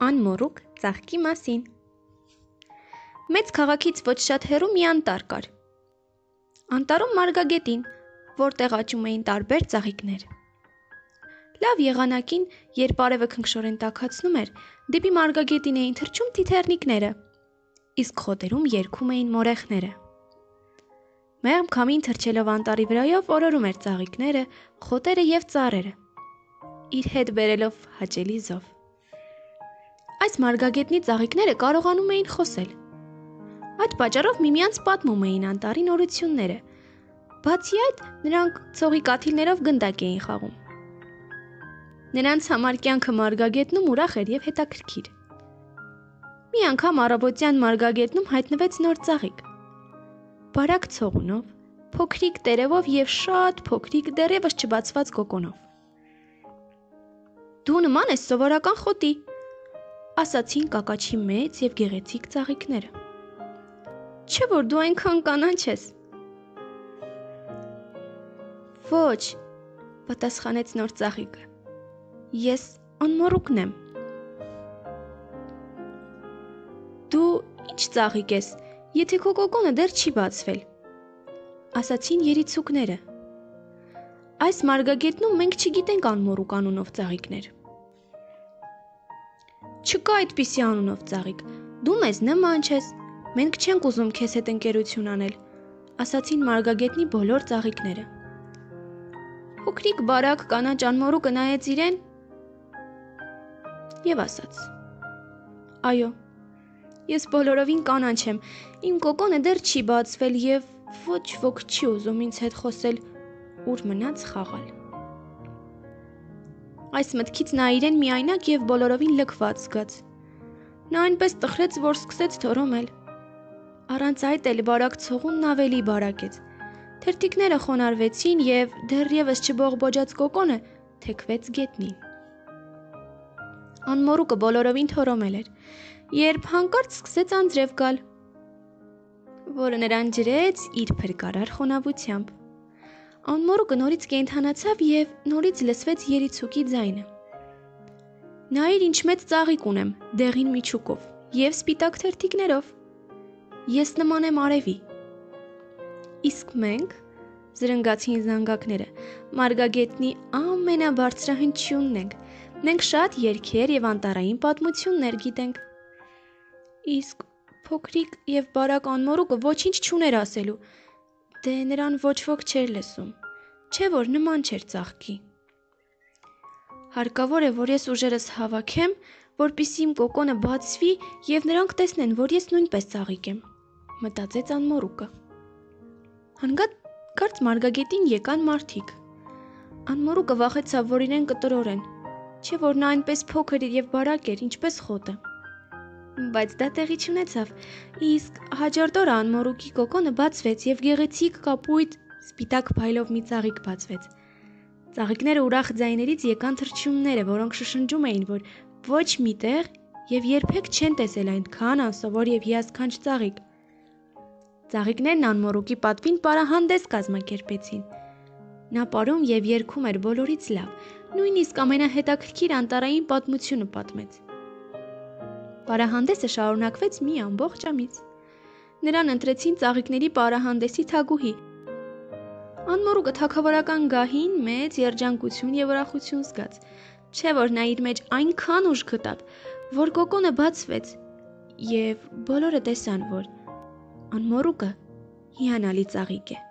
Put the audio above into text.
Անմոռուկ ծաղկի մասին։ Մեծ քաղաքից ոչ շատ հեռու մի անտառ կար։ Անտառում մարգագետին, որտեղ աճում էին տարբեր ծաղիկներ։ Լավ եղանակին, երբ արևը քնքշորեն տաքացնում էր, դեպի մարգագետին էին թռչում թիթեռնիկները, իսկ խոտերում երգում էին մորեխները։ Մեղմ քամին թռչելով անտառի վրայով օրորում էր ծաղիկները, խոտերը և ծառերը, իր հետ բերելով հաճելի զով։ Այս մարգագետնի ծաղիկները կարողանում էին խոսել։ Այդ պատճառով միմյանց պատմում էին անտառի նորությունները։ Բացի այդ, նրանք ցողի կաթիլներով գնդակ էին խաղում։ Նրանց համար կյանքը մարգագետնում ուրախ էր և հետաքրքիր։ Մի անգամ առավոտյան մարգագետնում հայտնվեց նոր ծաղիկ։ Բարակ ցողունով, փոքրիկ տերևով և շատ փոքրիկ դեռևս չբացված կոկոնով։ Դու նման ես սովորական խոտի, ասացին կակաչի մեծ և գեղեցիկ ծաղիկները։ Չէ՞ որ դու այնքան կանաչ ես։ Ոչ, պատասխանեց նոր ծաղիկը։ Ես անմոռուկն եմ։ Դու ինչ ծաղիկ ես, եթե քո կոկոնը դեռ չի բացվել, ասացին երիցուկները։ Այս մարգագետնում մենք չգիտենք անմոռուկ անունով ծաղիկներ։ Չկա այդպիսի անունով ծաղիկ, դու մեզ նման չես, մենք չենք ուզում քեզ հետ ընկերություն անել, ասացին մարգագետնի բոլոր ծաղիկները։ Փոքրիկ բարակ կանաչ անմոռուկը նայեց իրեն և ասաց. Այո, ես բոլորովին կանաչ եմ, իմ կոկոնը դեռ չի բացվել և ոչ ոք չի ուզում ինձ հետ խոսել, ուր մնաց խաղալ։ Այս մտքից նա իրեն միայնակ և բոլորովին լքված զգաց։ Նա այնպես տխրեց, որ սկսեց թոռոմել։ Առանց այդ էլ բարակ ցողունն ավելի բարակեց։ Թերթիկները խոնարհվեցին և դեռևս չբողբոջած կոկոնը թեքվեց գետնին։ Անմոռուկը բոլորովին թոռոմել էր, երբ հանկարծ սկսեց անձրև գալ, որը նրան ջրեց իր փրկարար խոնավությամբ։ Անմոռուկը նորից կենդանացավ և նորից լսվեց երիցուկի ձայնը։ Նայիր ինչ մեծ ծաղիկ ունեմ, դեղին միջուկով և սպիտակ թերթիկներով։ Ես նման եմ արևի։ Իսկ մենք, զրնգացին զանգակները, մարգագետնի ամենաբարձրահնչյունն ենք։ Մենք շատ երգեր և անտառային պատմություններ գիտենք։ Իսկ փոքրիկ և բարակ անմոռուկը ոչինչ չուներ ասելու, դե նրան ոչ ոք չէր լսում, չէ՞ որ նման չէր ծաղկի։ Հարկավոր է, որ ես ուժերս հավաքեմ, որպեսզի իմ կոկոնը բացվի և նրանք տեսնեն, որ ես նույնպես ծաղիկ եմ, մտածեց անմոռուկը։ Հանկարծ մարգագետին եկան մարդիկ։ Անմոռուկը վախեցավ, որ իրեն կտրորեն, չէ՞ որ նա այնպես փոքր և բարակ էր, ինչպես խոտը։ Բայց դա տեղի չունեցավ, իսկ հաջորդ օրը անմոռուկի կոկոնը բացվեց և գեղեցիկ կապույտ սպիտակ փայլով մի ծաղիկ բացվեց։ Ծաղիկները ուրախ ձայներից եկան թռչունները, որոնք շշնջում էին, որ ոչ մի տեղ և երբեք չեն տեսել այնքան անսովոր և հիասքանչ ծաղիկ։ Ծաղիկներն անմոռուկի պատվին պարահանդես կազմակերպեցին։ Նա պարում և երգում էր բոլորից լավ, նույնիսկ ամենահետաքրքիր անտառային պատմությունը պատմեց։ Պարահանդեսը շարունակվեց մի ամբողջ ամիս։ Նրան ընտրեցին ծաղիկների պարահանդեսի թագուհի։ Անմոռուկը թագավորական գահին մեծ երջանկություն և ուրախություն զգաց, չէ՞ որ նա իր մեջ այնքան ուժ գտավ, որ կոկոնը բացվեց, և բոլորը տեսան, որ անմոռուկը հիանալի ծաղիկ է։